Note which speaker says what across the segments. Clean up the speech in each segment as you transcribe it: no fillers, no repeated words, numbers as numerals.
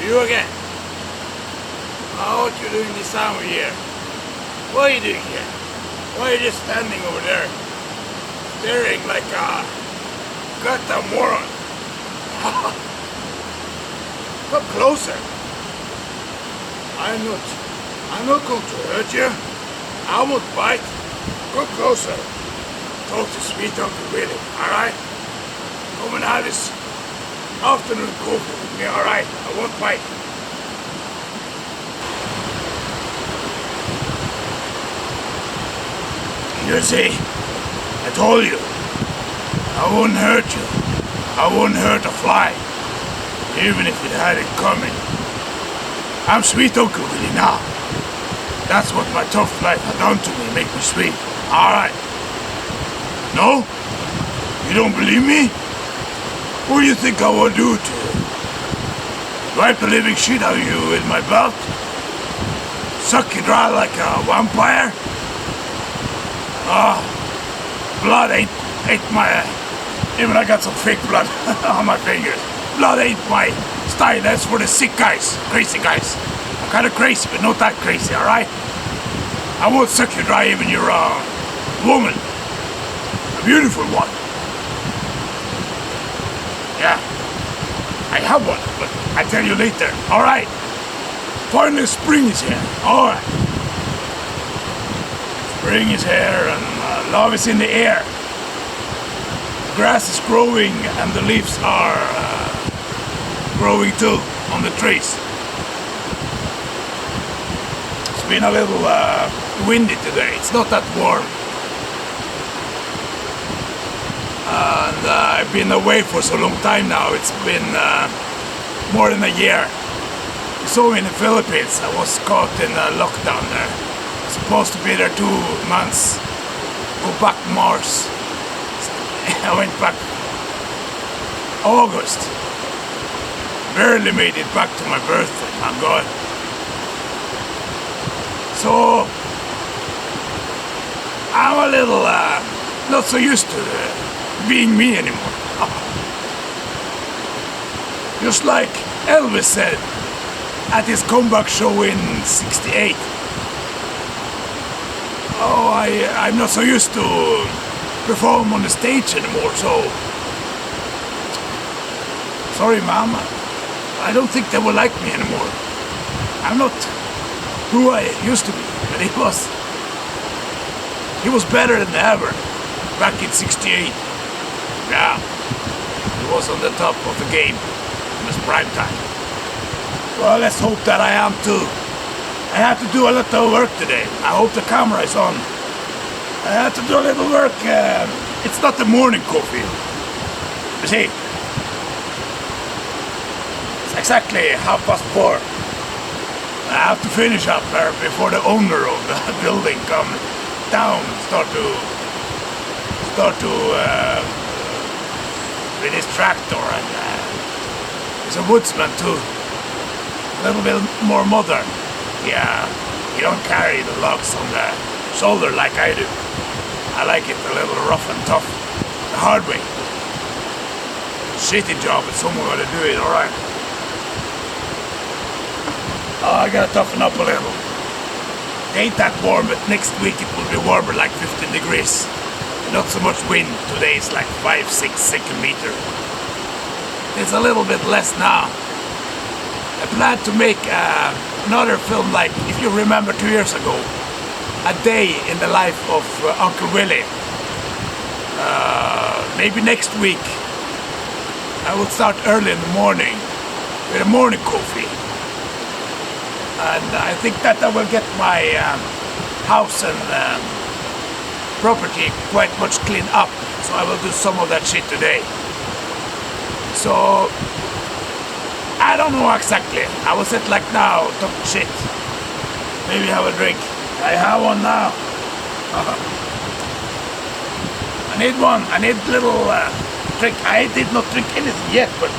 Speaker 1: You again? Oh, what you doing this time of year? What are you doing here? Why are you just standing over there, staring like a goddamn moron? Come closer. I'm not going to hurt you. I won't bite. Come closer. Talk to sweet Uncle Willy, alright? Come and have this afternoon coffee with me, alright? I won't bite. You see, I told you, I wouldn't hurt you. I wouldn't hurt a fly, even if it had it coming. I'm sweet Uncle Willy now. That's what my tough life had done to me, make me sweet. Alright. No? You don't believe me? What do you think I will do to you? Wipe the living shit out of you with my belt? Suck you dry like a vampire? Blood ain't my... even I got some fake blood on my fingers. Blood ain't my style, that's for the sick guys, crazy guys. I'm kinda crazy, but not that crazy, alright? I won't suck you dry even you're a woman. A beautiful one. Yeah, I have one, but I'll tell you later, alright? Finally spring is here, alright. Spring is here and love is in the air. The grass is growing and the leaves are growing too on the trees. It's been a little windy today, it's not that warm. And I've been away for so long time now, it's been more than a year. You saw me in the Philippines, I was caught in a lockdown there. Supposed to be there 2 months, go back Mars. I went back August. Barely made it back to my birthday, my God. So I'm a little not so used to being me anymore. Just like Elvis said at his comeback show in '68. Oh, I'm not so used to perform on the stage anymore, so... Sorry, Mom. I don't think they will like me anymore. I'm not who I used to be, but he was better than ever back in '68. Yeah, he was on the top of the game. It was prime time. Well, let's hope that I am too. I have to do a lot of work today. I hope the camera is on. I have to do a little work. It's not the morning coffee. You see, it's exactly 4:30. I have to finish up there before the owner of the building come down and start to with his tractor, and he's a woodsman too. A little bit more modern. Yeah, you don't carry the logs on the shoulder like I do. I like it a little rough and tough, the hard way. Shitty job, but someone gotta do it, alright. Oh, I gotta toughen up a little. It ain't that warm, but next week it will be warmer, like 15 degrees. Not so much wind, today it's like 5-6 centimeters. It's a little bit less now. I plan to make another film, like, if you remember 2 years ago, a day in the life of Uncle Willy. Maybe next week I will start early in the morning with a morning coffee. And I think that I will get my house and property quite much cleaned up. So I will do some of that shit today. So I don't know exactly. I will sit like now, talk shit. Maybe have a drink. I have one now. I need one. I need a little drink. I did not drink anything yet, but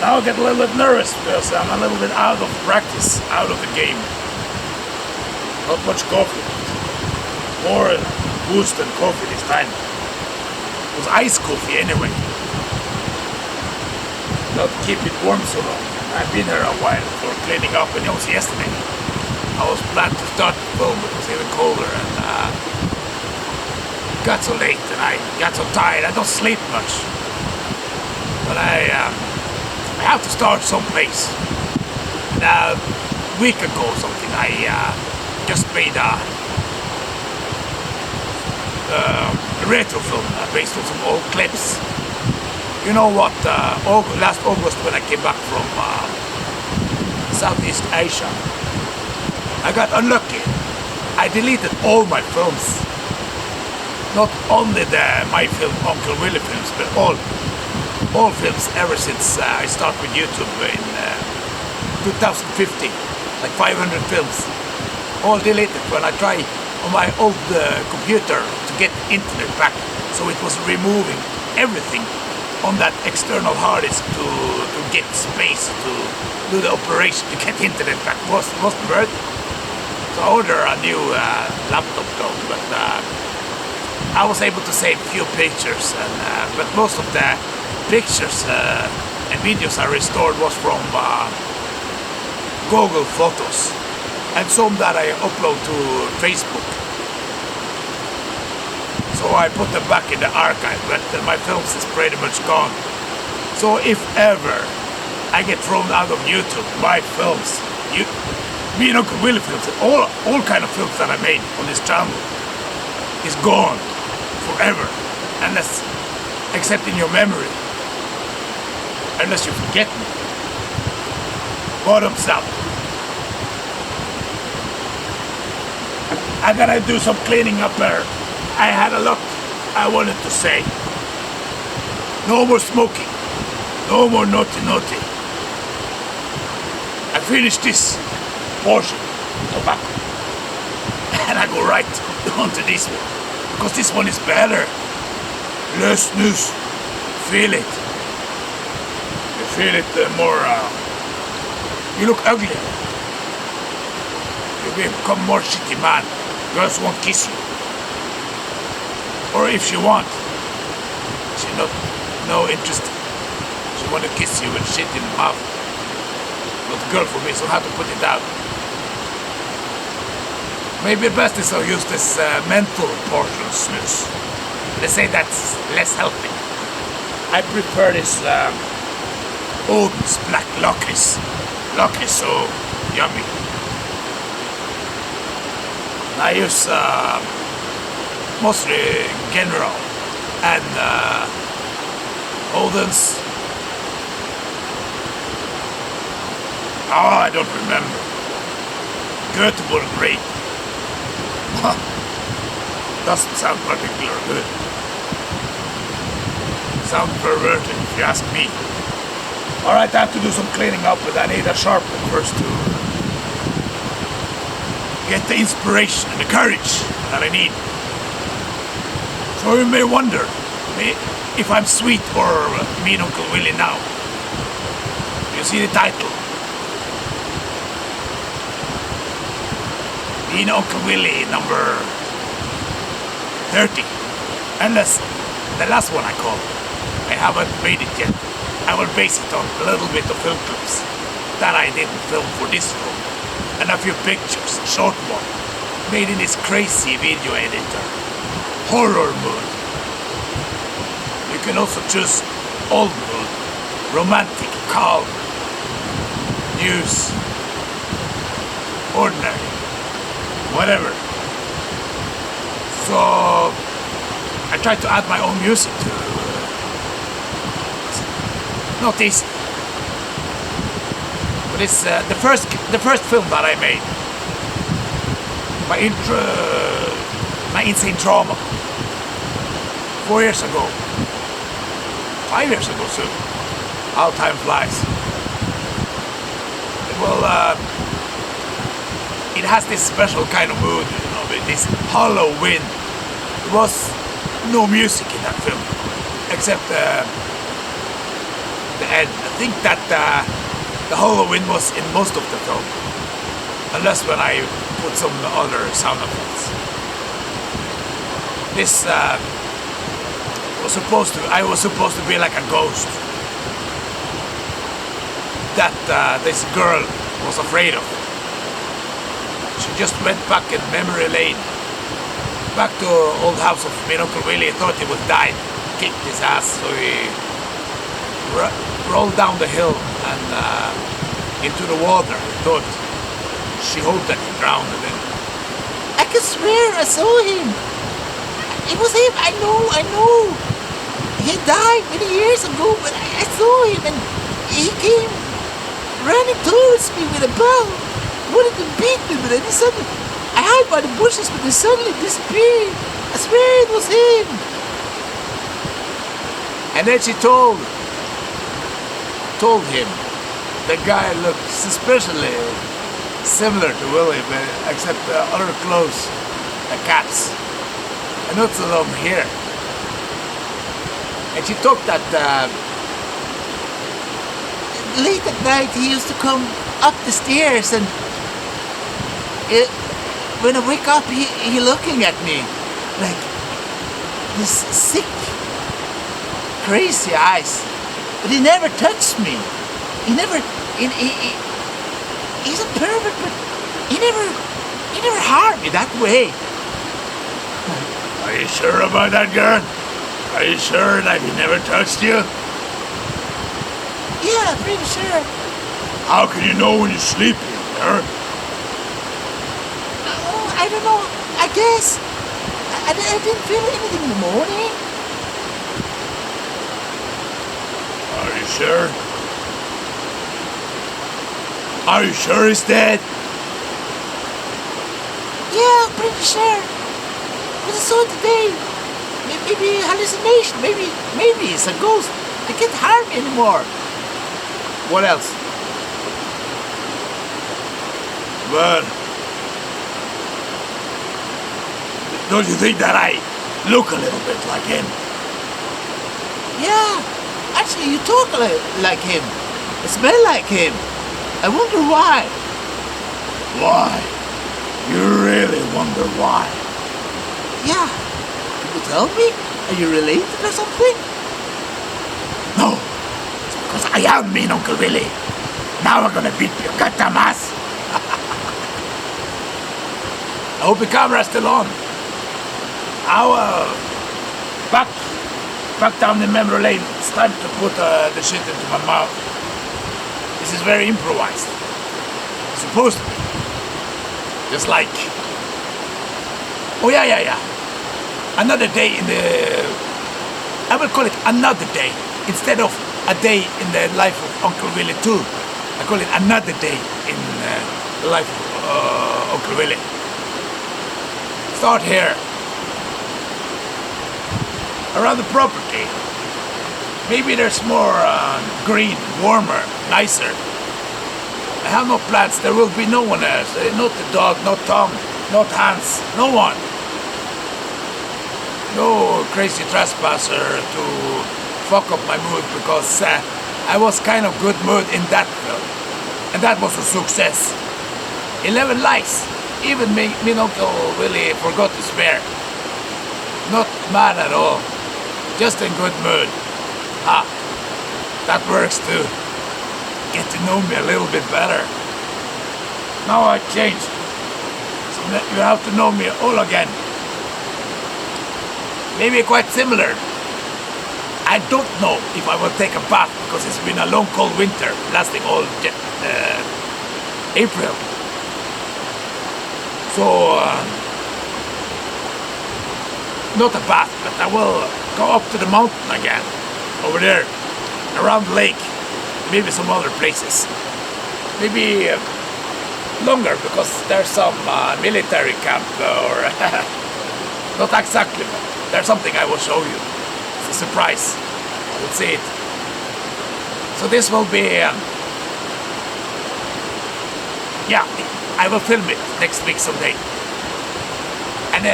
Speaker 1: now I get a little bit nervous because I'm a little bit out of practice, out of the game. Not much coffee. More booze than coffee this time. It was iced coffee anyway. Not keep it warm so long. I've been here a while for cleaning up, and it was yesterday. I was planned to start the film, but it was even colder, and got so late, and I got so tired. I don't sleep much, but I have to start someplace. And a week ago, or something, I just made a retro film based on some old clips. You know what? Last August, when I came back from Southeast Asia, I got unlucky. I deleted all my films. Not only my film, Uncle Willy films, but all films ever since I started with YouTube in 2015. Like 500 films. All deleted when I tried on my old computer to get internet back. So it was removing everything on that external hard disk to get space to do the operation to get internet back. Wasn't worth it. So I ordered a new laptop though, but I was able to save a few pictures, and but most of the pictures and videos I restored was from Google Photos, and some that I upload to Facebook. So I put them back in the archive, but my films is pretty much gone. So if ever I get thrown out of YouTube, my films, me and Uncle Willy films, all kind of films that I made on this channel is gone forever, unless, except in your memory, unless you forget me. Bottoms up. I gotta do some cleaning up there. I had a lot I wanted to say. No more smoking. No more naughty. I finished this portion of tobacco. And I go right on to this one. Because this one is better. Less snus. Feel it. You feel it more. You look uglier. You become more shitty man. Girls won't kiss you. Or if she want, she no interest. She want to kiss you with shit in the mouth. Not a girl for me, so I have to put it out. Maybe best is I'll use this menthol portion snus. They say that's less healthy. I prefer this Odin's Black Licorice. Licorice, so yummy. I use mostly General and Odin's. I don't remember. Göteborg Great. Doesn't sound particularly good. Sound perverted if you ask me. Alright, I have to do some cleaning up, but I need a sharp one first to get the inspiration and the courage that I need. So you may wonder if I'm sweet or me and Uncle Willy now. You see the title. Me and Uncle Willy number 30. Unless the last one I called. I haven't made it yet. I will base it on a little bit of film clips that I didn't film for this film. And a few pictures, short one, made in this crazy video editor. Horror mood. You can also choose old mood, romantic, calm, news, ordinary, whatever. So I tried to add my own music to not easy. But it's the first film that I made. My insane drama. 4 years ago. 5 years ago soon. How time flies. Well, it has this special kind of mood, you know, with this hollow wind. There was no music in that film, except the end. I think that the hollow wind was in most of the film, unless when I put some other sound effects. This I was supposed to be like a ghost. that this girl was afraid of. She just went back in memory lane, back to old house of me and Uncle Willy. Thought he would die, kicked his ass, so he rolled down the hill and into the water. He thought she hoped that he drowned in.
Speaker 2: I can swear I saw him. It was him. I know. He died many years ago, but I saw him and he came running towards me with a bell. Wanted to beat me, but then he suddenly... I hid by the bushes, but he suddenly disappeared. I swear it was him.
Speaker 1: And then she told him the guy looked suspiciously similar to Willie, but except other clothes, caps, and not so long hair. And she talked that
Speaker 2: late at night he used to come up the stairs and when I wake up he looking at me like this sick, crazy eyes. But he never touched me. He never... He's a pervert, but he never harmed me that way.
Speaker 1: Are you sure about that, girl? Are you sure that he never touched you?
Speaker 2: Yeah, pretty sure.
Speaker 1: How can you know when you're sleeping, girl?
Speaker 2: Oh, I don't know. I guess. I didn't feel anything in the morning.
Speaker 1: Are you sure? Are you sure he's dead?
Speaker 2: Yeah, pretty sure. But I saw it today. Maybe hallucination. Maybe it's a ghost. They can't harm me anymore.
Speaker 1: What else? Well, don't you think that I look a little bit like him?
Speaker 2: Yeah, actually you talk like him. I smell like him. I wonder why.
Speaker 1: Why? You really wonder why?
Speaker 2: Yeah. Can you tell me? Are you related or something?
Speaker 1: No. It's because I am mean Uncle Willy. Now I'm gonna beat your goddamn ass. I hope the camera's still on. Now, back down the memory lane. It's time to put the shit into my mouth. This is very improvised. It's supposed to be. Just like... Oh, yeah. Another day in the... I will call it another day. Instead of a day in the life of Uncle Willy too. I call it another day in the life of Uncle Willy. Start here. Around the property. Maybe there's more green, warmer, nicer. I have no plants. There will be no one else. Not the dog, not Tom, not Hans, no one. No crazy trespasser to fuck up my mood because I was kind of good mood in that film. And that was a success. 11 likes. Even me and Uncle Willy forgot to spare. Not mad at all. Just in good mood. That works too. Get to know me a little bit better. Now I changed. So you have to know me all again. Maybe quite similar. I don't know if I will take a bath because it's been a long cold winter lasting all April. So not a bath, but I will go up to the mountain again. Over there. Around the lake. Maybe some other places. Maybe longer because there's some military camp or not exactly, but there's something I will show you. It's a surprise. You'll see it. So this will be yeah, I will film it next week someday. And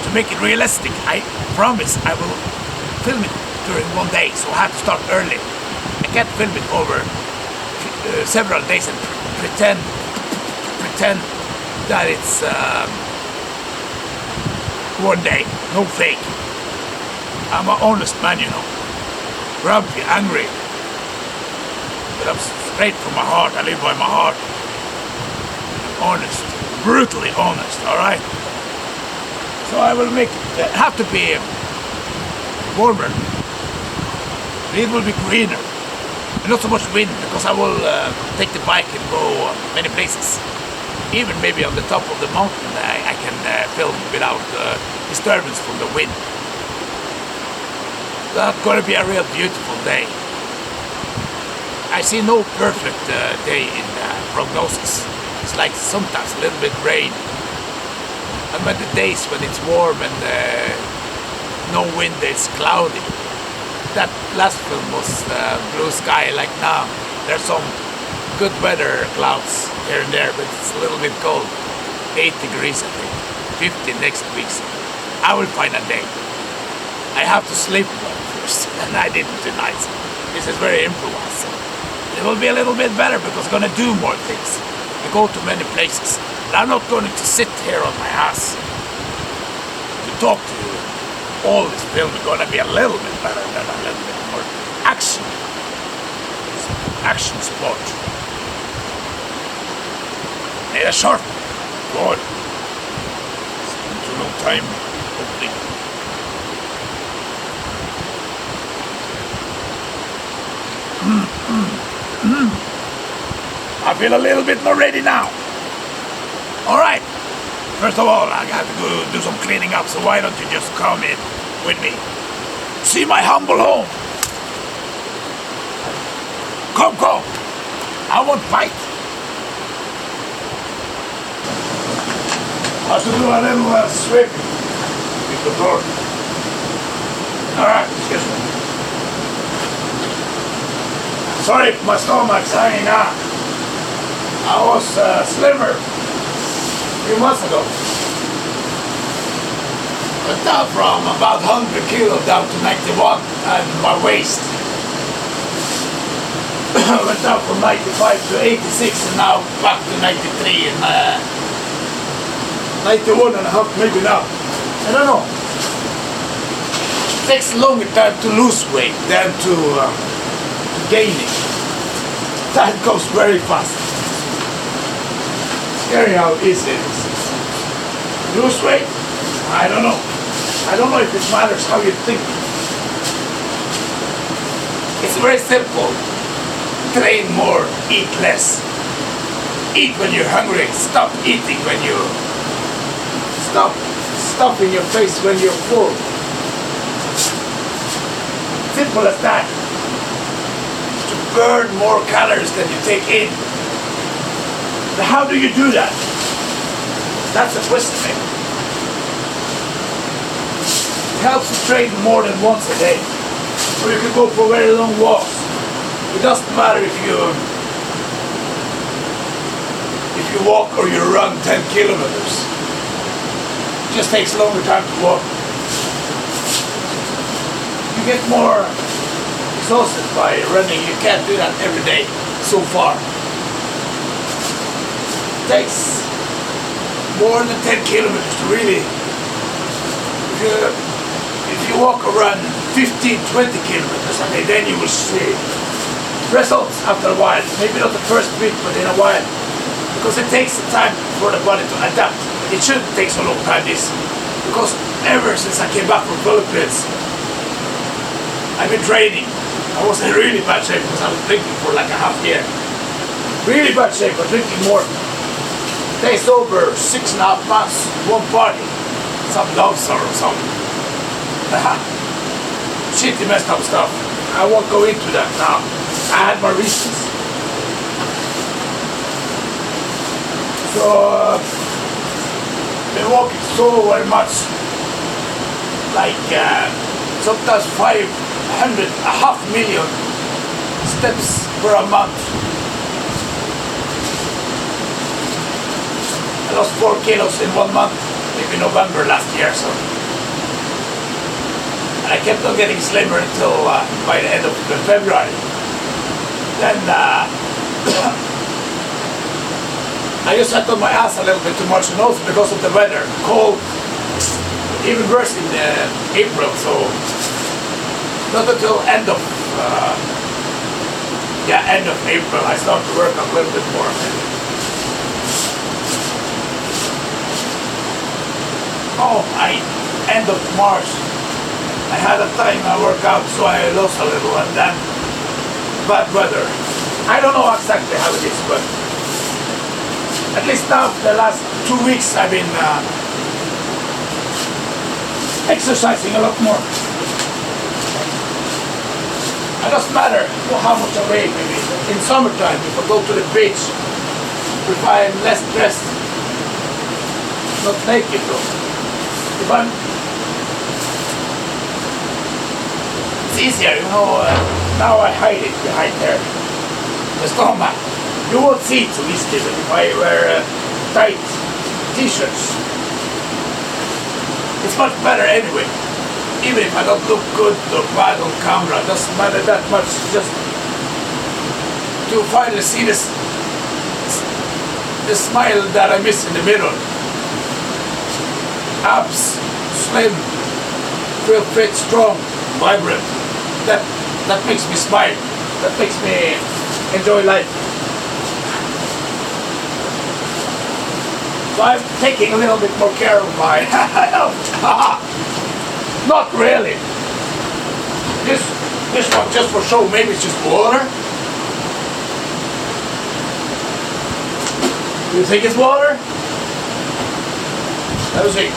Speaker 1: to make it realistic, I promise I will film it during one day, so I have to start early. I can't film it over several days and pretend that it's one day. No fake. I'm an honest man, you know. Grumpy, angry. but I'm straight from my heart. I live by my heart. Honest, brutally honest, alright? So I will make it have to be warmer. It will be greener. And not so much wind, because I will take the bike and go many places. Even maybe on the top of the mountain I can film without disturbance from the wind. That's gonna be a real beautiful day. I see no perfect day in prognosis. It's like sometimes a little bit rain. And when the days when it's warm and no wind, it's cloudy. That last film was blue sky like now. There's some good weather clouds here and there, but it's a little bit cold. 8 degrees I think, 50 next week. So I will find a day. I have to sleep well first, and I didn't tonight. So this is very improvised. So it will be a little bit better because I'm gonna do more things. I go to many places. But I'm not going to sit here on my ass to talk to you. All this film is gonna be a little bit better than a little bit more action. Action sport. Need a short boy. Spend too long time opening. I feel a little bit more ready now. Alright. First of all, I got to go do some cleaning up, so why don't you just come in with me? See my humble home. Come. I won't fight. I should do a little sweep with the door. Alright, excuse me. Sorry if my stomach's hanging out. I was slimmer a few months ago. Went down from about 100 kilos down to 91, and my waist went down from 95 to 86, and now back to 93 and 91 and a half maybe now. I don't know. It takes longer time to lose weight than to gain it. That goes very fast. Scary how easy it is. Lose weight? I don't know. I don't know if it matters how you think. It's very simple. Train more, eat less. Eat when you're hungry. Stop eating when you... Stop stuffing your face when you're full. Simple as that. To burn more calories than you take in. But how do you do that? That's the question. It helps to train more than once a day. Or you can go for very long walks. It doesn't matter if you walk or you run 10 kilometers. It just takes a longer time to walk. You get more exhausted by running. You can't do that every day so far. It takes more than 10 kilometers to really, if you walk or run 15, 20 kilometers a day, then you will see results after a while. Maybe not the first week, but in a while. Because it takes the time for the body to adapt. It shouldn't take so long time, this. Because ever since I came back from Philippines, I've been training. I was in really bad shape because I was drinking for like a half year. Really bad shape, but drinking more. Stay sober 6.5 months, one party. Some love story or something. Shitty messed up stuff. I won't go into that now. I had my reasons. So, been walking so very much. Like, sometimes 500,000 steps per a month. I lost 4 kilos in 1 month, maybe November last year, so. And I kept on getting slimmer until by the end of February. Then I just sat on my ass a little bit too much, and also because of the weather, cold, even worse in April, so not until end of Yeah, end of April I start to work a little bit more. Oh, end of March. I had a time I work out, so I lost a little, and then bad weather. I don't know exactly how it is, but at least now the last 2 weeks I've been exercising a lot more. It doesn't matter how much I weigh, maybe. In summertime, if I go to the beach, if I'm less dressed, not naked though. If I'm, it's easier, you know. Now I hide it behind there. The stomach. You won't see it so easily, but if I wear tight t-shirts, it's much better anyway. Even if I don't look good or bad on camera, it doesn't matter that much. Just to finally see the smile that I miss in the mirror. Abs, slim, feel fit, strong, vibrant. That makes me smile. That makes me enjoy life. So I'm taking a little bit more care of my health. Not really. This one just for show. Maybe it's just water. You think it's water? Let me see.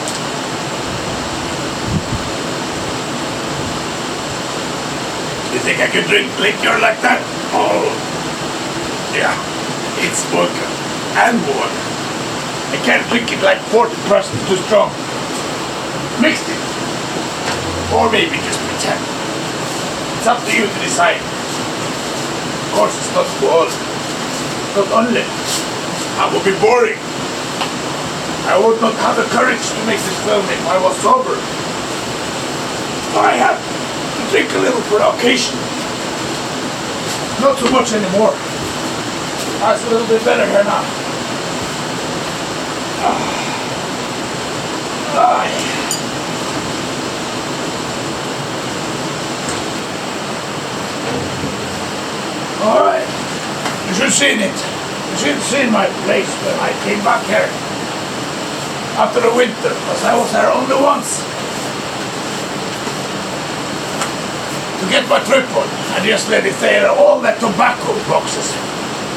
Speaker 1: You think I could drink liquor like that? Oh, yeah. It's vodka and water. I can't drink it like 40%, too strong. Mixed it. Or maybe just pretend. It's up to you to decide. Of course, it's not all. Not only. I would be boring. I would not have the courage to make this film if I was sober. So I have to drink a little for the occasion. Not so much anymore. That's a little bit better here now. Alright, you should have seen it. You should have seen my place when I came back here after the winter, because I was there only once to get my tripod. I just let it there, all the tobacco boxes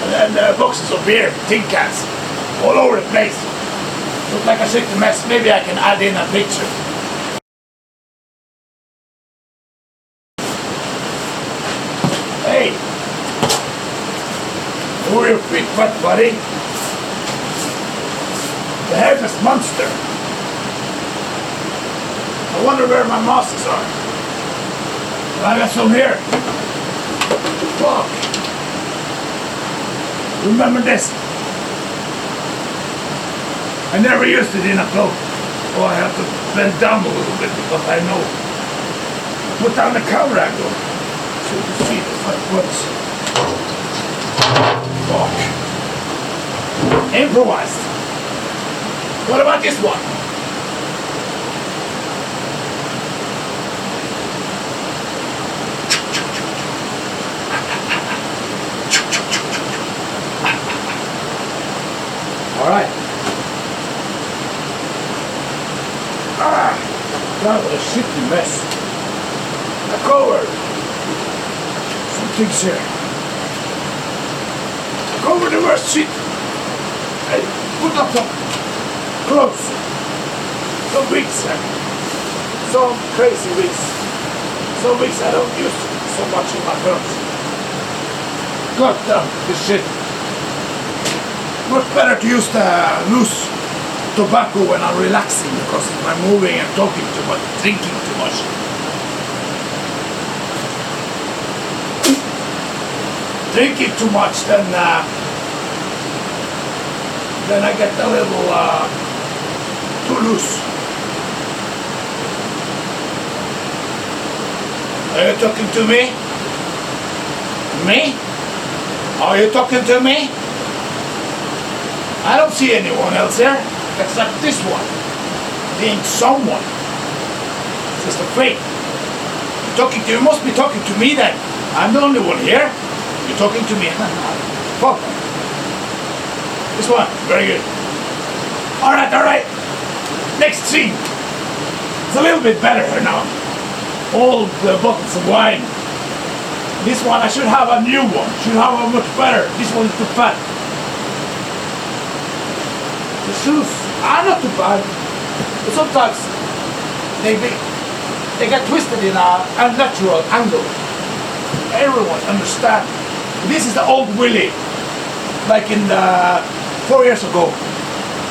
Speaker 1: and then boxes of beer, tin cans, all over the place. Looked like a shitty mess. Maybe I can add in a picture. Hey! Who are you big fat buddy? The headless monster. I wonder where my masks are. Well, I got some here. Fuck. Remember this? I never used it in a cloak. Oh, I have to bend down a little bit because I know. Put down the camera angle so you can see the fat butts. Fuck. Improvised. What about this one? All right. That was a shitty mess. I covered some things here. I covered the worst shit. I put up some clothes. Some wigs. Some crazy wigs. Some wigs I don't use so much in my films. God damn this shit. Much better to use the loose tobacco when I'm relaxing, because if I'm moving and talking too much, drinking too much. Drinking too much, then I get a little too loose. Are you talking to me? Me? Are you talking to me? I don't see anyone else here. Except this one, being someone. It's just a fake. Talking to you, must be talking to me then. I'm the only one here. You talking to me? Fuck. This one. Very good. Alright, alright. Next scene. It's a little bit better now. All the bottles of wine. This one, I should have a new one. Should have a much better. This one is too fat. The shoes are not too bad. But sometimes they get twisted in a unnatural angle. Everyone understand. This is the old Willy. Like in the 4 years ago.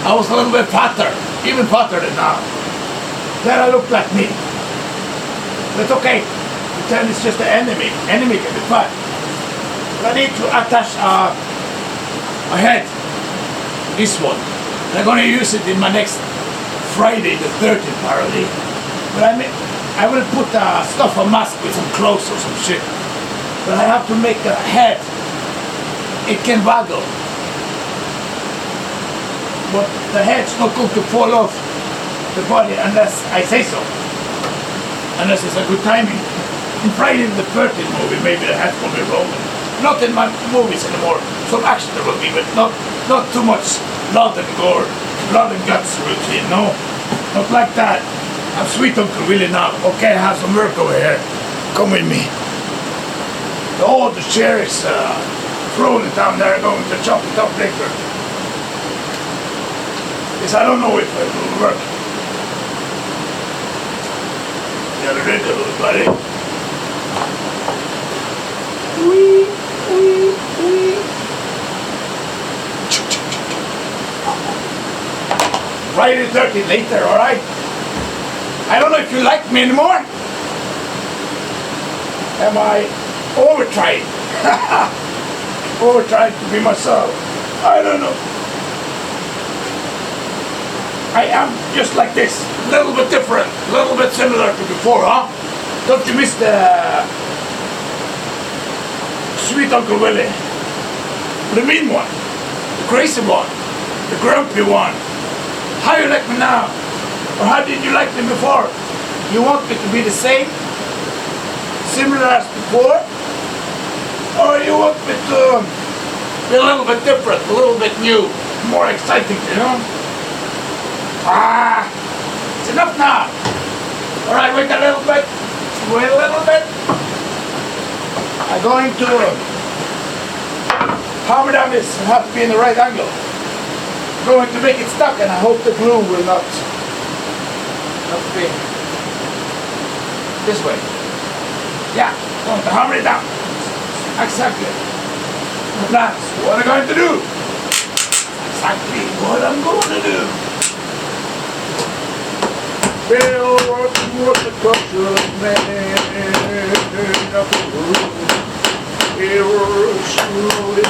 Speaker 1: I was a little bit fatter. Even fatter than now. Then I looked like me. That's okay. Pretend it's just the enemy. Enemy can be fat. But I need to attach a head. This one. And I'm gonna use it in my next Friday the 13th apparently. But I will put stuff a mask with some clothes or some shit. But I have to make a head. It can waggle. But the head's not going to fall off the body unless I say so. Unless it's a good timing. In Friday the 13th movie, maybe the head will be rolling. Not in my movies anymore. Some action there will be, but not too much blood and gore, blood and guts routine. No, not like that. I'm sweet Uncle Willy now. Okay, I have some work over here. Come with me. Oh, the chair is throwing it down there, going to chop it up later. Yes, I don't know if it will work. Get rid of it, buddy. Wee, wee, wee. Friday the 13th later, alright? I don't know if you like me anymore. Am I overtrying? Overtrying to be myself. I don't know. I am just like this. A little bit different. A little bit similar to before, huh? Don't you miss the sweet Uncle Willy? The mean one. The crazy one. The grumpy one. How you like me now? Or how did you like me before? You want me to be the same? Similar as before? Or you want me to be a little bit different, a little bit new, more exciting, you know? It's enough now. Alright, wait a little bit. Wait a little bit. I'm going to hammer down this and have to be in the right angle. I'm going to make it stuck and I hope the glue will not be this way. Yeah, I'm going to hammer it down. Exactly. That's what I'm going to do. Exactly what I'm going to do. We'll work towards the culture of man of the world. We're slowly,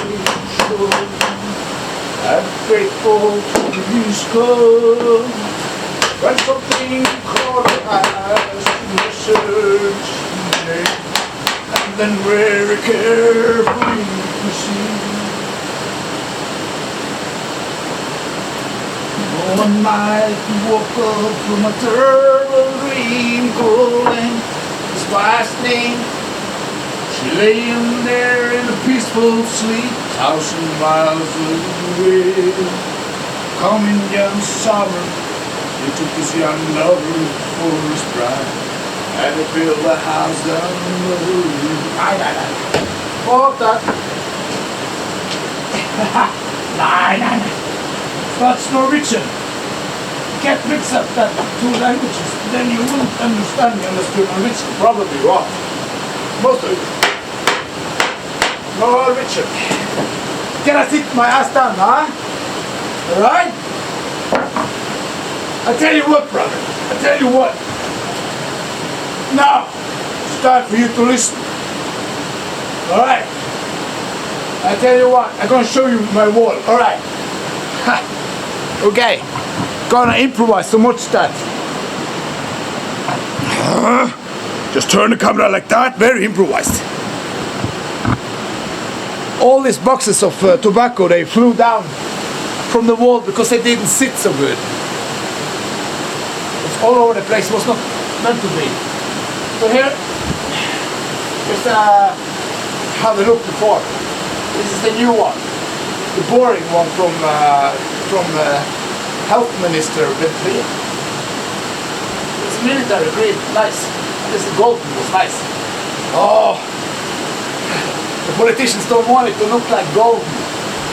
Speaker 1: and faithful to his cause. When something caught our eyes to research, and then very carefully proceed. One night he woke up from a terrible dream, calling his wife's name. She lay in there in a peaceful sleep, 1,000 miles away. Coming young summer, he took his young lover for his bride, and they built a house down the road. Oh, that. Nah. That's Norwegian. You can't mix up that two languages, then you wouldn't understand me unless you're Norwegian. Probably wrong. Most of you. Norwegian. Can I sit my ass down, huh? Alright? I tell you what, brother. I tell you what. Now, it's time for you to listen. Alright? I tell you what, I'm gonna show you my wall. Alright? Okay, gonna improvise so much that. Just turn the camera like that, very improvised. All these boxes of tobacco, they flew down from the wall because they didn't sit so good. It's all over the place, it was not meant to be. So here's how they looked before.
Speaker 3: This is the new one, the boring one from Health Minister Bentley. It's military green, nice. This golden was nice. Oh, the politicians don't want it to look like golden,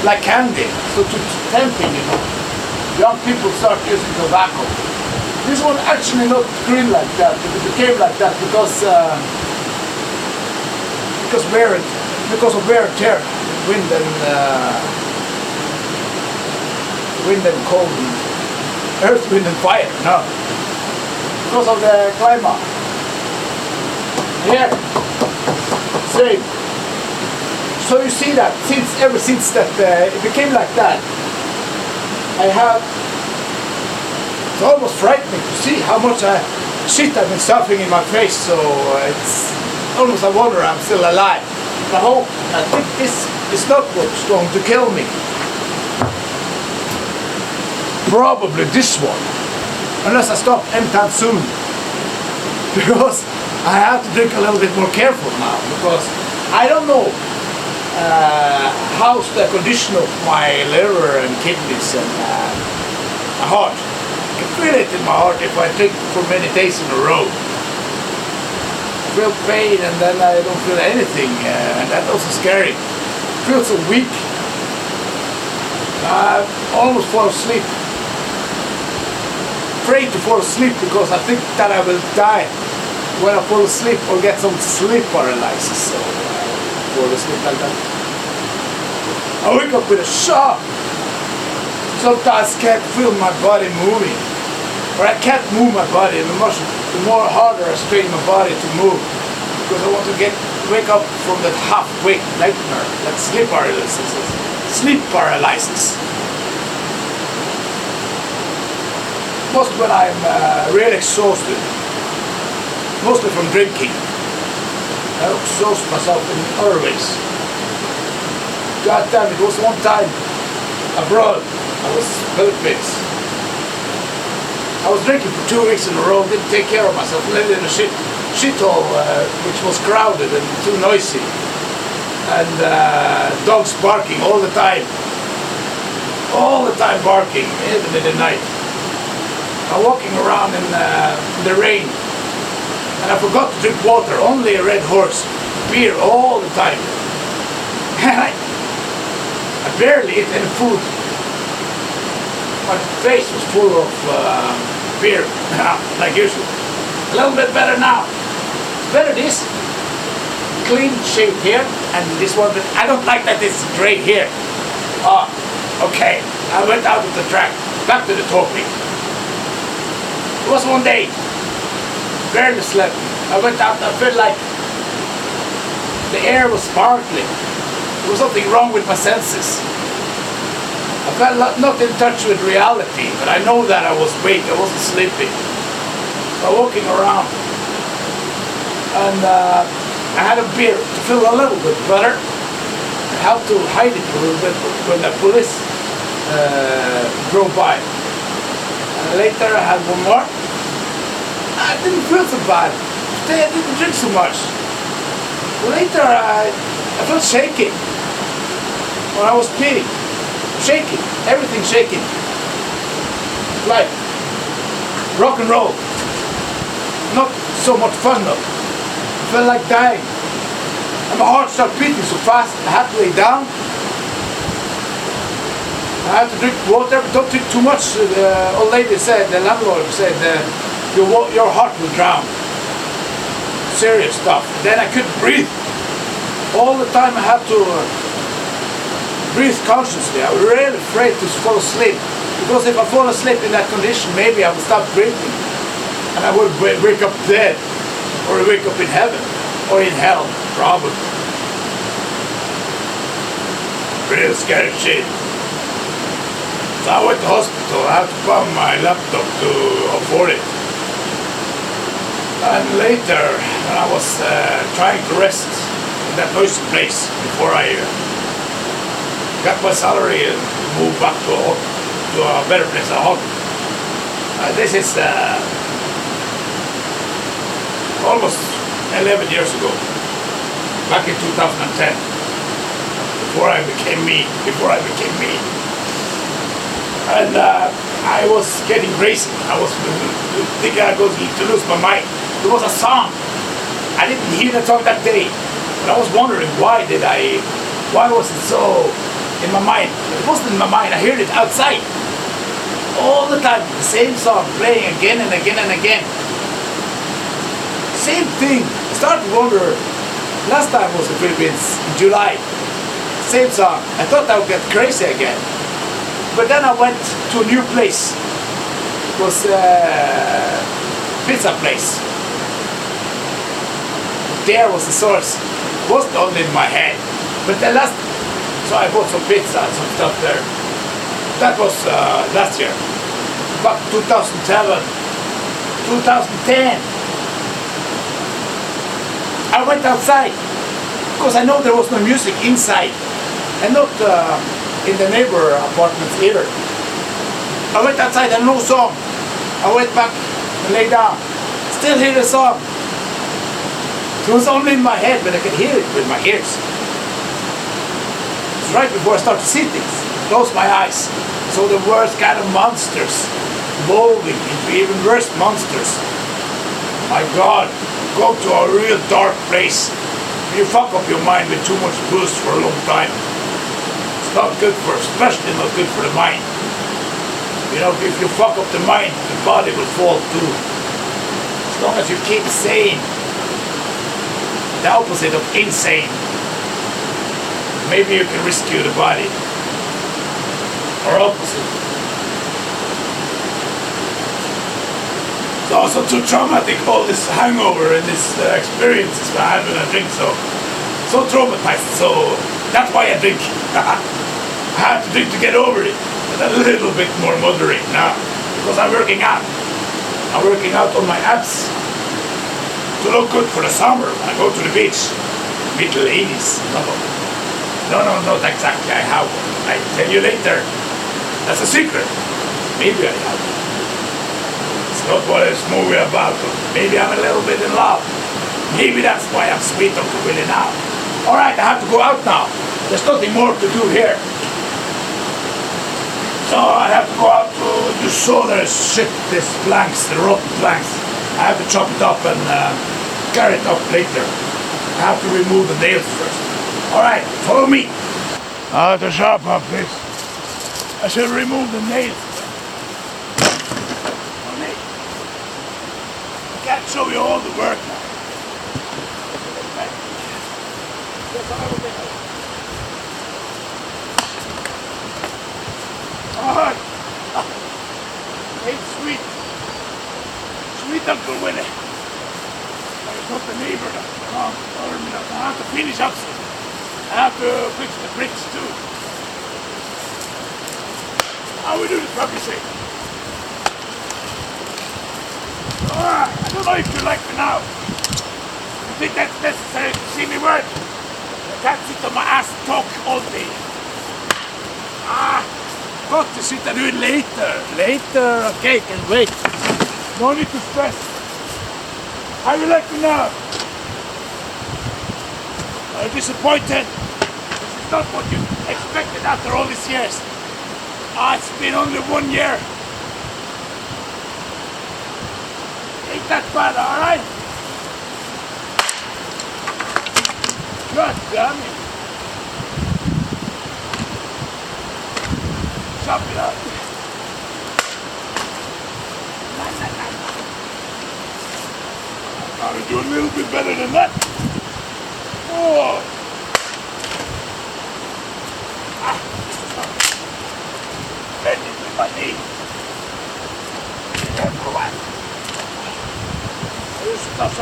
Speaker 3: like candy. So to tempting, you know. Young people start using tobacco. This one actually not green like that. It became like that because of wear and tear, wind and cold, earth, wind and fire. No, because of the climate. Here, same. So you see that ever since that it became like that, it's almost frightening to see how much shit I've been stuffing in my face. So it's almost a wonder I'm still alive. I think this is not what's going to kill me. Probably this one, unless I stop anytime soon. Because I have to drink a little bit more careful now, because I don't know how's the condition of my liver and kidneys and my heart. I can feel it in my heart if I drink for many days in a row. I feel pain and then I don't feel anything, and that's also scary. I feel so weak. I almost fall asleep. Afraid to fall asleep because I think that I will die when I fall asleep or get some sleep paralysis. So fall asleep like that. I wake up with a shock. Sometimes I can't feel my body moving, or I can't move my body. The more harder I strain my body to move, because I want to wake up from that half-wake nightmare, that sleep paralysis. Sleep paralysis. Most when I'm really exhausted, mostly from drinking. I exhaust myself in other ways. God damn, it was one time abroad. I was Philippines. I was drinking for 2 weeks in a row, didn't take care of myself, lived in a shithole which was crowded and too noisy. And dogs barking all the time. All the time barking, even in the night. I'm walking around in the rain. And I forgot to drink water, only a Red Horse. Beer all the time. And I barely ate any food. My face was full of beer, like usual. A little bit better now. Better this. Clean shaved hair, and this one, but I don't like that it's gray hair. Ah, okay. I went out of the track, back to the topic. It was one day, barely slept. I went out, I felt like the air was sparkling. There was something wrong with my senses. I felt not in touch with reality, but I know that I was awake, I wasn't sleeping. I was walking around, and I had a beer to feel a little bit better. I had to hide it a little bit when the police drove by. And later I had one more. I didn't feel so bad. Today I didn't drink so much. Later I felt shaky when I was peeing. Shaking, everything shaking. Like rock and roll. Not so much fun though. I felt like dying. And my heart started beating so fast, I had to lay down. I had to drink water, but don't drink too much. The old lady said, the landlord said, your heart will drown. Serious stuff. Then I couldn't breathe. All the time I had to breathe consciously. I was really afraid to fall asleep. Because if I fall asleep in that condition, maybe I would stop breathing. And I would wake up dead. Or wake up in heaven. Or in hell, probably. Real scary shit. So I went to hospital. I had to buy my laptop to afford it. And later, when I was trying to rest in that noisy place before I got my salary and moved back to a better place at home. This is almost 11 years ago, back in 2010. before I became me. And I was getting crazy. I was thinking I was going to lose my mind. There was a song. I didn't hear the song that day, but I was wondering why was it so in my mind? It wasn't in my mind. I heard it outside all the time. The same song playing again and again and again. Same thing. I started to wonder. Last time I was in the Philippines in July. Same song. I thought I would get crazy again. But then I went to a new place. It was a pizza place. There was the source. It wasn't only in my head. But then so I bought some pizza and some stuff there. That was last year. But 2007, 2010. I went outside because I know there was no music inside and not in the neighbor apartments either. I went outside and no song. I went back and lay down. Still hear the song. It was only in my head, but I could hear it with my ears. It's right before I start to see things. Close my eyes. So the worst kind of monsters evolving into even worse monsters. My God, go to a real dark place. You fuck up your mind with too much booze for a long time. It's not good especially not good for the mind. You know, if you fuck up the mind, the body will fall too. As long as you keep sane, the opposite of insane, maybe you can rescue the body. Or opposite. It's also too traumatic, all this hangover and this experiences I had when I drink, so traumatized, so that's why I drink. I have to drink to get over it, but a little bit more moderate now, because I'm working out. I'm working out on my abs to look good for the summer when I go to the beach. Meet ladies. No, not exactly. I have one. I tell you later. That's a secret. Maybe I have one. It's not what this movie about, but maybe I'm a little bit in love. Maybe that's why I'm sweet Uncle Willy now. Alright, I have to go out now. There's nothing more to do here. So I have to go out to, you saw there's shit, these planks, the rotten planks. I have to chop it up and carry it up later. I have to remove the nails first. Alright, follow me. To sharpen up this. I should remove the nails. I can't show you all the work now. Alright. Hey, sweet Uncle Willy. There's not the neighbor that I have to finish up soon. I have to fix the bricks too. How we do this rugby shape? Alright, I don't know if you like me now. You think that's necessary to see me work? I can't sit on my ass and talk all day. Got to sit and do it later. Later, okay, can wait. No need to stress. How you like me now? Are you disappointed? This is not what you expected after all these years. It's been only 1 year. Ain't that bad, alright? God damn it. Chop it up. Gotta do a little bit better than that. Oh. Bending with my knee. This stuff's I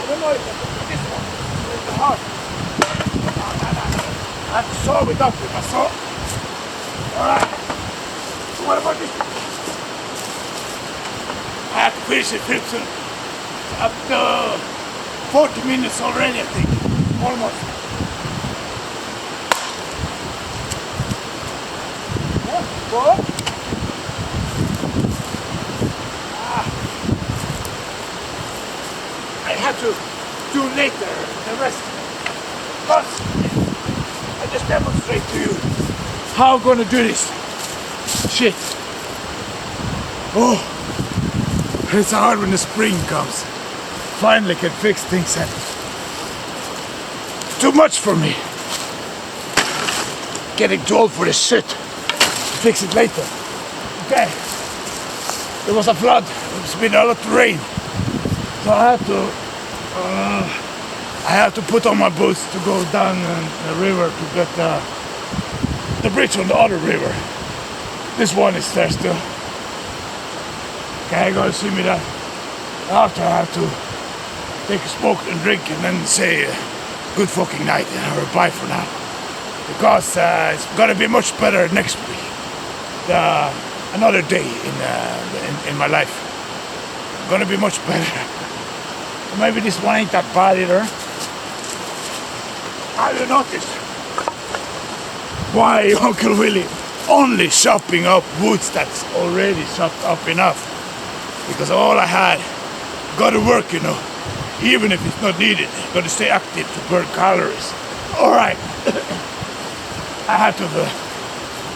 Speaker 3: don't know if I can do this one. It's hard. I have to saw it up with my saw. Alright. So what about this? I have to finish it, Philipson. Up to 40 minutes already, I think. Almost. What? I have to do later the rest. But
Speaker 1: demonstrate to you how I'm gonna do this. Shit. Oh, it's hard when the spring comes. Finally can fix things and too much for me. Getting too old for this shit. Fix it later. Okay. There was a flood. It's been a lot of rain. So I had to put on my boots to go down the river to get the bridge on the other river. This one is there still. Okay, gonna see me that. After I have to take a smoke and drink and then say good fucking night or bye for now. Because it's gonna be much better next week. Another day in my life. Gonna be much better. Maybe this one ain't that bad either. Have you noticed why Uncle Willy only chopping up woods that's already chopped up enough? Because all I had, gotta work, you know, even if it's not needed. Gotta stay active to burn calories. All right, I have to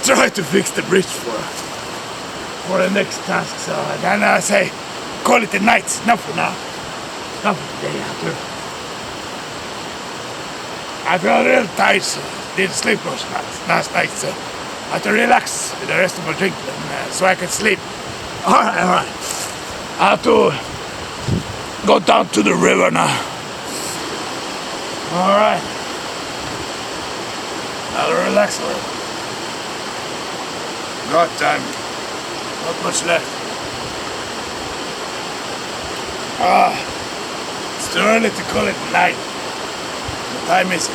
Speaker 1: try to fix the bridge for the next task. So then I say, call it a night. Not for now. Not for the day after. I feel real tired, so didn't sleep last night, so I have to relax with the rest of my drink so I can sleep. All right. I have to go down to the river now. All right. I'll relax a little. God damn it. Not much left. It's too early to call it night. What time is it?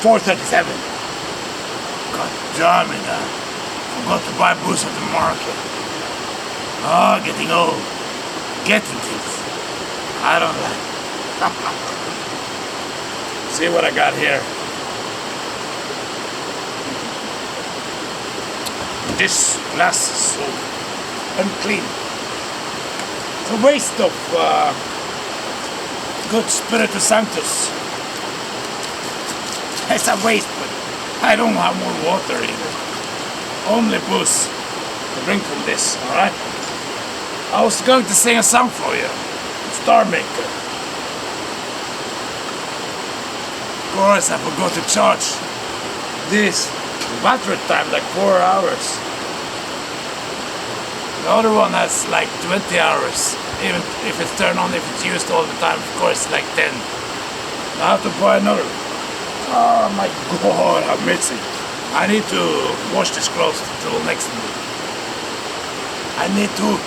Speaker 1: 4:37. God damn it. Forgot to buy booze at the market. Getting old. Getting things I don't like. See what I got here. This glass is so unclean. It's a waste of good Spiritus Sanctus. It's a waste, but I don't have more water either. Only booze to drink from this, alright? I was going to sing a song for you. Star Maker. Of course, I forgot to charge this battery time, like 4 hours. The other one has like 20 hours. Even if it's turned on, if it's used all the time, of course, like 10. I have to buy another. Oh my god, I'm missing. I need to wash this clothes till next week. I need to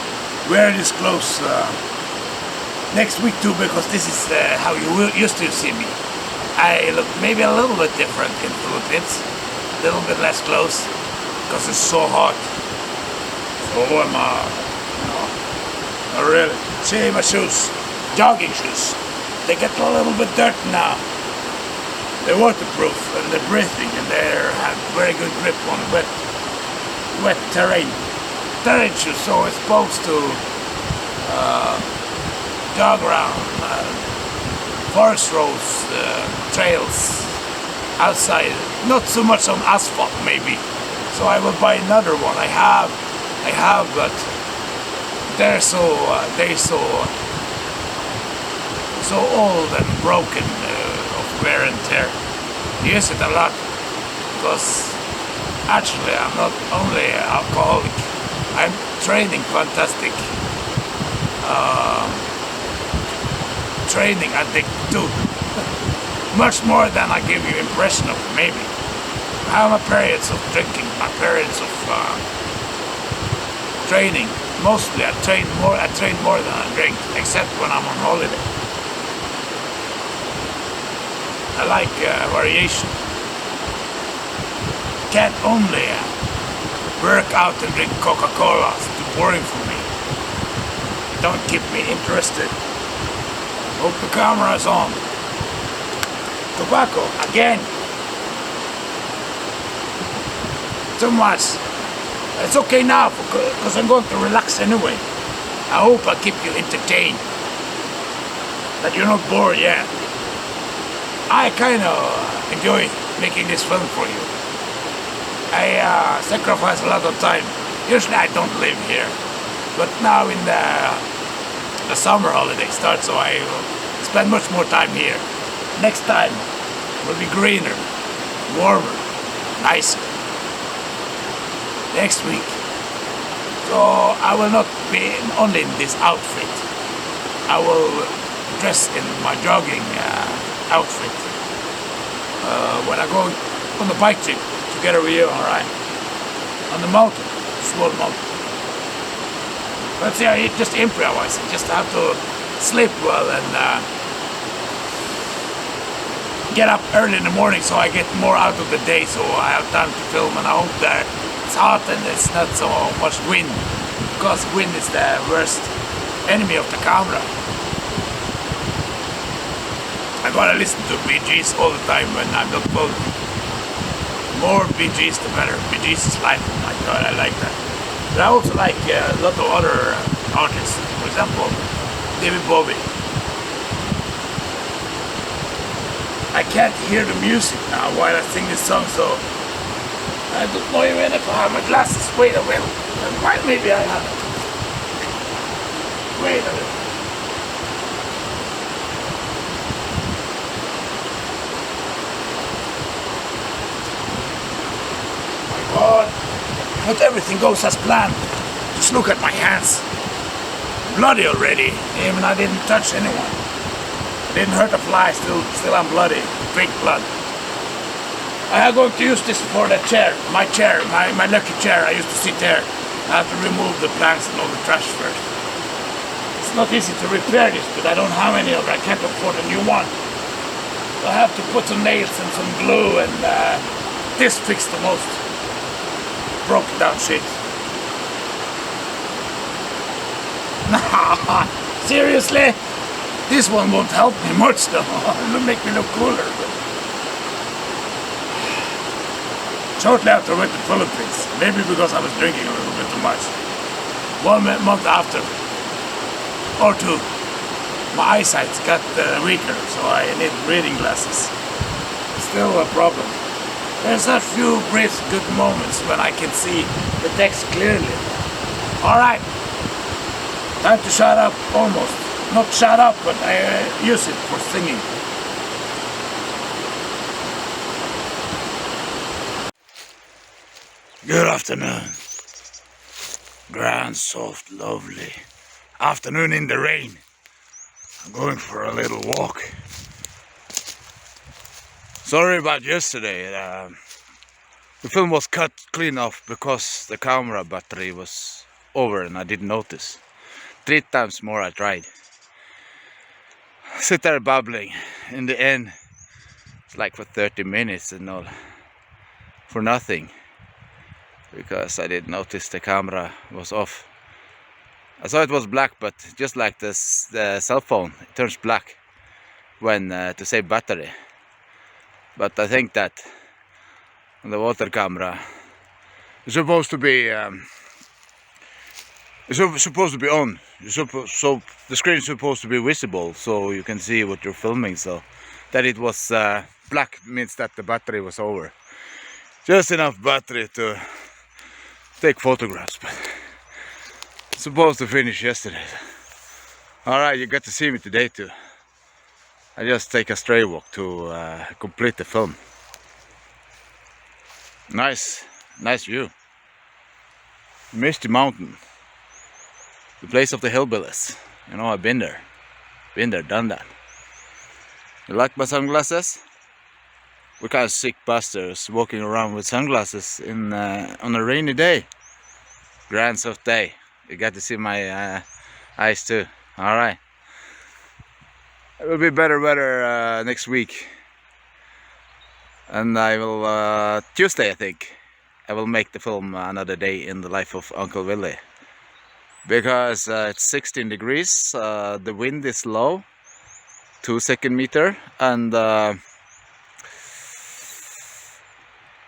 Speaker 1: wear this clothes next week too, because this is how you used to see me. I look maybe a little bit different in Philippines. A little bit less clothes, because it's so hot. So I'm not really. See my shoes, jogging shoes. They get a little bit dirty now. They're waterproof and they're breathing and they have very good grip on wet terrain. Terrain shoes, so it's supposed to jog around forest roads, trails, outside. Not so much on asphalt, maybe. So I will buy another one. I have, but they're so old and broken of wear and tear. I use it a lot because actually I'm not only an alcoholic. I'm training fantastic. Training addict too. Much more than I give you impression of, maybe. I have my periods of drinking, my periods of training. Mostly I train more than I drink, except when I'm on holiday. I like variation. Can't only work out and drink Coca-Cola. It's too boring for me. Don't keep me interested. Hope the camera is on. Tobacco, again. Too much. It's okay now because I'm going to relax anyway. I hope I keep you entertained. That you're not bored yet. I kind of enjoy making this film for you. I sacrifice a lot of time. Usually I don't live here, but now in the summer holiday starts, so I will spend much more time here. Next time will be greener, warmer, nicer. Next week. So I will not be only in this outfit. I will dress in my jogging outfit when I go on the bike trip together with you, alright? On the mountain, small mountain. But see, I just improvise. I just have to sleep well and get up early in the morning so I get more out of the day, so I have time to film. And I hope that it's hot and it's not so much wind, because wind is the worst enemy of the camera. I gotta listen to BGs all the time when I'm not filming. More BGs the better. BGs is life. Oh my god, I like that. But I also like a lot of other artists. For example, David Bowie. I can't hear the music now while I sing this song, so I don't know even if I have my glasses. Wait a minute. Maybe I have it. Wait a minute. God, not everything goes as planned. Just look at my hands. Bloody already, even I didn't touch anyone. I didn't hurt a fly, still I'm bloody. Fake blood. I am going to use this for the chair, my lucky chair. I used to sit there. I have to remove the planks and all the trash first. It's not easy to repair this, but I don't have any of it. I can't afford a new one. So I have to put some nails and some glue, and this fixed the most broken down shit. Nah, seriously? This one won't help me much though. It'll make me look cooler. But shortly after I went to the Philippines, maybe because I was drinking a little bit too much, 1 month after, or two, my eyesight got weaker, so I need reading glasses. Still a problem. There's a few brief good moments when I can see the text clearly. Alright, time to shut up, almost. Not shut up, but I use it for singing. Good afternoon. Grand, soft, lovely afternoon in the rain. I'm going for a little walk. Sorry about yesterday. The film was cut clean off because the camera battery was over and I didn't notice. 3 times more I tried. Sit there babbling. In the end, it's like for 30 minutes and all. For nothing. Because I didn't notice the camera was off. I saw it was black, but just like the cell phone, it turns black when to save battery. But I think that on the water camera, it's supposed to be on. So the screen is supposed to be visible, so you can see what you're filming. So that it was black means that the battery was over. Just enough battery to take photographs, but it's supposed to finish yesterday. Alright, you got to see me today too. I just take a stray walk to complete the film. Nice view. Misty Mountain. The place of the hillbillies. You know, I've been there. Done that. You like my sunglasses? We're kind of sick bastards walking around with sunglasses on a rainy day. Grand soft day. You got to see my eyes too. Alright. It will be better weather next week. And I will, Tuesday I think, I will make the film another day in the life of Uncle Willy. Because it's 16 degrees, the wind is low, 2 second meter, and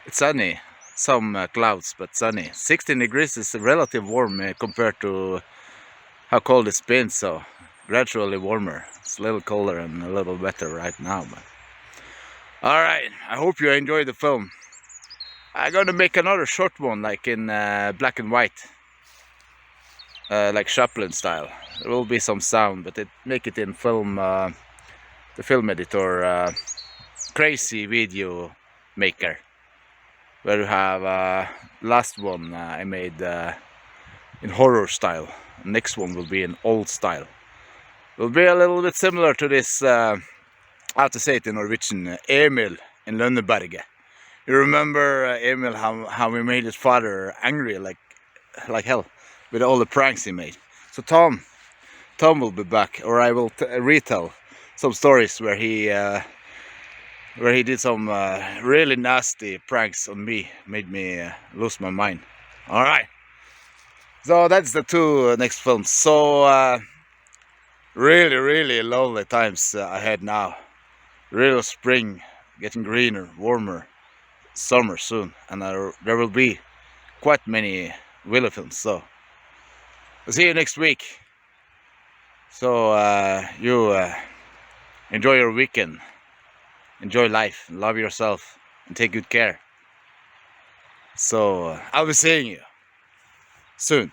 Speaker 1: it's sunny. Some clouds, but sunny. 16 degrees is relatively warm compared to how cold it's been, so gradually warmer. It's a little colder and a little better right now, but Alright, I hope you enjoyed the film. I'm gonna make another short one, like in black and white. Like Chaplin style. There will be some sound, but make it in film, the film editor, crazy video maker. Where you have last one I made in horror style. Next one will be in old style. It will be a little bit similar to this, I have to say it in Norwegian, Emil in Lønneberget. You remember Emil, how he made his father angry like hell with all the pranks he made. So Tom will be back, or I will retell some stories where he did some really nasty pranks on me, made me lose my mind. All right, so that's the two next films. So really lovely times ahead now. Real spring, getting greener, warmer, summer soon, and there will be quite many Willy films. So I'll see you next week. So you enjoy your weekend, enjoy life, love yourself, and take good care. So I'll be seeing you soon.